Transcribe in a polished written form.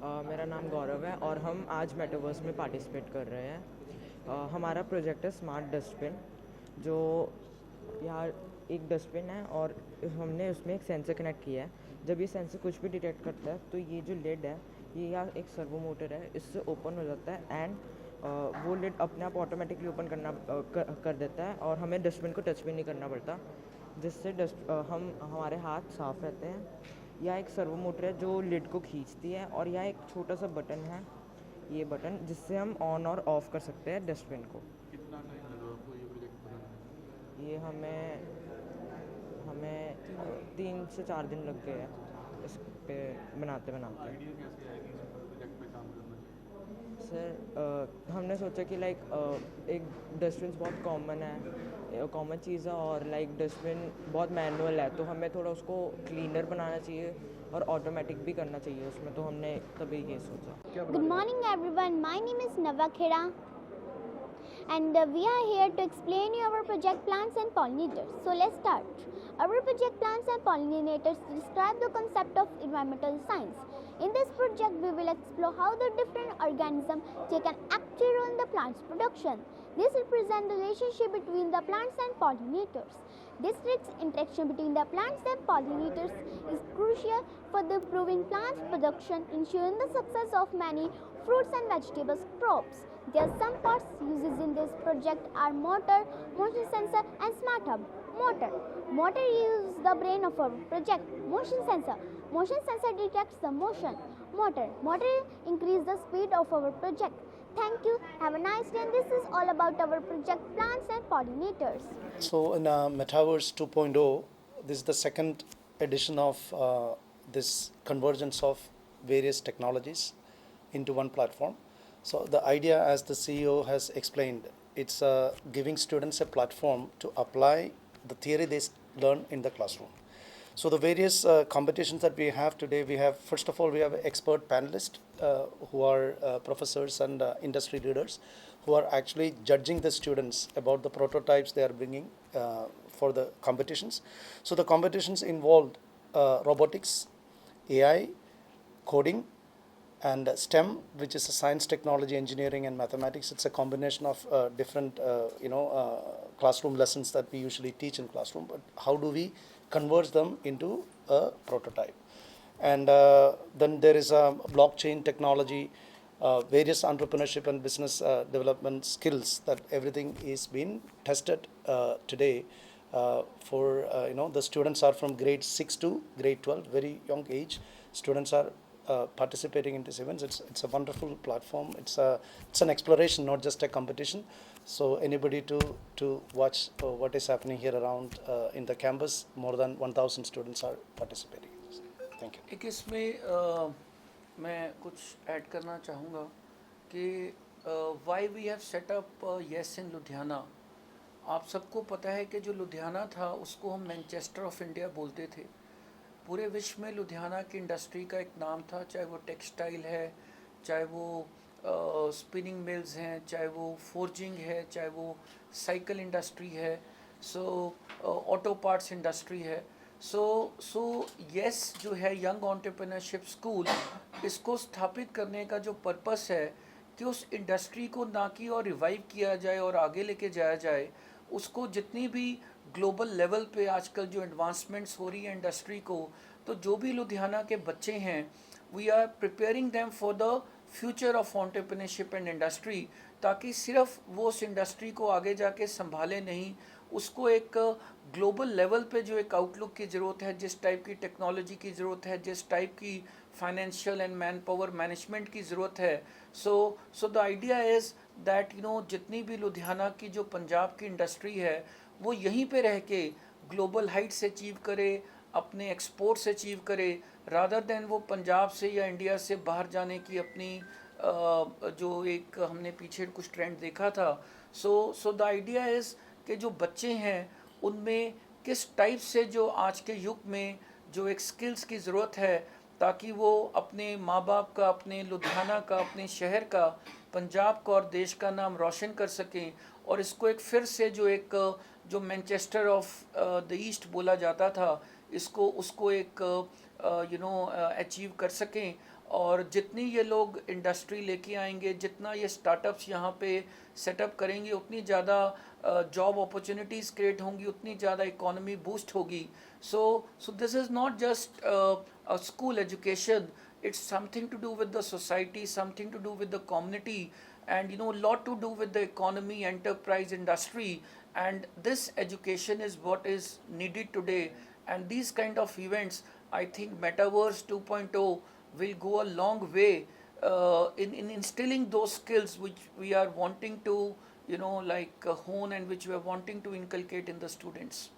मेरा नाम गौरव है और हम आज मेटावर्स में पार्टिसिपेट कर रहे हैं। हमारा प्रोजेक्ट है स्मार्ट डस्टबिन, जो यहाँ एक डस्टबिन है और हमने उसमें एक सेंसर कनेक्ट किया है। जब ये सेंसर कुछ भी डिटेक्ट करता है तो ये जो लिड है, ये यहाँ एक सर्वो मोटर है, इससे ओपन हो जाता है एंड वो लिड अपने आप ऑटोमेटिकली ओपन कर देता है और हमें डस्टबिन को टच भी नहीं करना पड़ता, जिससे हम हमारे हाथ साफ रहते हैं। यह एक सर्वो मोटर है जो लिड को खींचती है और यह एक छोटा सा बटन है, ये बटन, जिससे हम ऑन और ऑफ कर सकते हैं डस्टबिन को। कितना टाइम लगा आपको ये प्रोजेक्ट बनाने में? ये हमें हमें 3 से 4 दिन लग गए हैं इस पे बनाते बनाते। आइडिया कैसे आया कि इस प्रोजेक्ट पे काम करना चाहिए? सर हमने सोचा कि एक डस्टबिन बहुत कॉमन चीज़ है और डस्टबिन बहुत मैनुअल है, तो हमें थोड़ा उसको क्लीनर बनाना चाहिए और ऑटोमेटिक भी करना चाहिए उसमें, तो हमने तभी ये सोचा। Good morning everyone, my name is Nava Kheda and we are here to explain you our project plants and pollinators. So let's start. Our project plants and pollinators describe the concept of environmental science. In this project we will explore how the different organisms take an active role in the plant's production. This represents the relationship between the plants and pollinators. This rich interaction between the plants and pollinators is crucial for the improving plant production, ensuring the success of many fruits and vegetables crops. There are some parts used in this project are motor, motion sensor and smart hub. Motor uses the brain of our project. Motion sensor detects the motion. Motor increase the speed of our project. Thank you. Have a nice day. And this is all about our project plants and pollinators. So in Metaverse 2.0, this is the second edition of this convergence of various technologies into one platform. So the idea, as the CEO has explained, it's giving students a platform to apply the theory they learn in the classroom. So the various competitions that we have today, first of all, we have expert panelists who are professors and industry leaders who are actually judging the students about the prototypes they are bringing for the competitions. So the competitions involved robotics, AI, coding, and STEM, which is a science, technology, engineering, and mathematics. It's a combination of different, classroom lessons that we usually teach in classroom. But how do we converge them into a prototype? And then there is a blockchain technology, various entrepreneurship and business development skills that everything is being tested today. The students are from grade 6 to grade 12, very young age. Students are participating in these events. It's a wonderful platform. It's an exploration, not just a competition. So anybody to watch what is happening here around in the campus. More than 1,000 students are participating. Thank you. एक इसमें मैं कुछ add करना चाहूँगा कि why we have set up yes in Ludhiana. आप सबको पता है कि जो लुधियाना था उसको हम मैनचेस्टर ऑफ इंडिया बोलते थे। पूरे विश्व में लुधियाना की इंडस्ट्री का एक नाम था, चाहे वो टेक्सटाइल है, चाहे वो स्पिनिंग मिल्स हैं, चाहे वो फोर्जिंग है, चाहे वो साइकिल इंडस्ट्री है, सो ऑटो पार्ट्स इंडस्ट्री है। सो येस जो है यंग एंटरप्रेन्योरशिप स्कूल, इसको स्थापित करने का जो पर्पस है कि उस इंडस्ट्री को ना कि और रिवाइव किया जाए और आगे लेके जाया जाए, उसको जितनी भी ग्लोबल लेवल पे आजकल जो एडवांसमेंट्स हो रही है इंडस्ट्री को, तो जो भी लुधियाना के बच्चे हैं we are preparing them for the future of entrepreneurship and industry, ताकि सिर्फ वो उस इंडस्ट्री को आगे जाके संभाले नहीं, उसको एक ग्लोबल लेवल पे जो एक आउटलुक की ज़रूरत है, जिस टाइप की टेक्नोलॉजी की ज़रूरत है, जिस टाइप की financial and man power management की ज़रूरत है, so the idea is that जितनी भी लुधियाना की जो पंजाब की इंडस्ट्री है वो यहीं पे रह के ग्लोबल हाइट्स अचीव करे, अपने एक्सपोर्ट्स अचीव करे, रादर दैन वो पंजाब से या इंडिया से बाहर जाने की अपनी जो एक हमने पीछे कुछ ट्रेंड देखा था। सो द आइडिया इज़ कि जो बच्चे हैं उनमें किस टाइप से जो आज के युग में जो एक स्किल्स की ज़रूरत है, ताकि वो अपने माँ बाप का, अपने लुधियाना का, अपने शहर का, पंजाब का और देश का नाम रोशन कर सकें, और इसको एक फिर से जो मैनचेस्टर ऑफ द ईस्ट बोला जाता था, उसको एक अचीव कर सकें, और जितनी ये लोग इंडस्ट्री लेके आएंगे, जितना ये स्टार्टअप्स यहाँ पे सेटअप करेंगे, उतनी ज़्यादा जॉब अपॉर्चुनिटीज़ क्रिएट होंगी, उतनी ज़्यादा इकोनॉमी बूस्ट होगी. So this is not just a school education, it's something to do with the society, something to do with the community, and a lot to do with the economy, enterprise, industry. And this education is what is needed today, and these kind of events, I think Metaverse 2.0 will go a long way in instilling those skills which we are wanting to hone, and which we are wanting to inculcate in the students.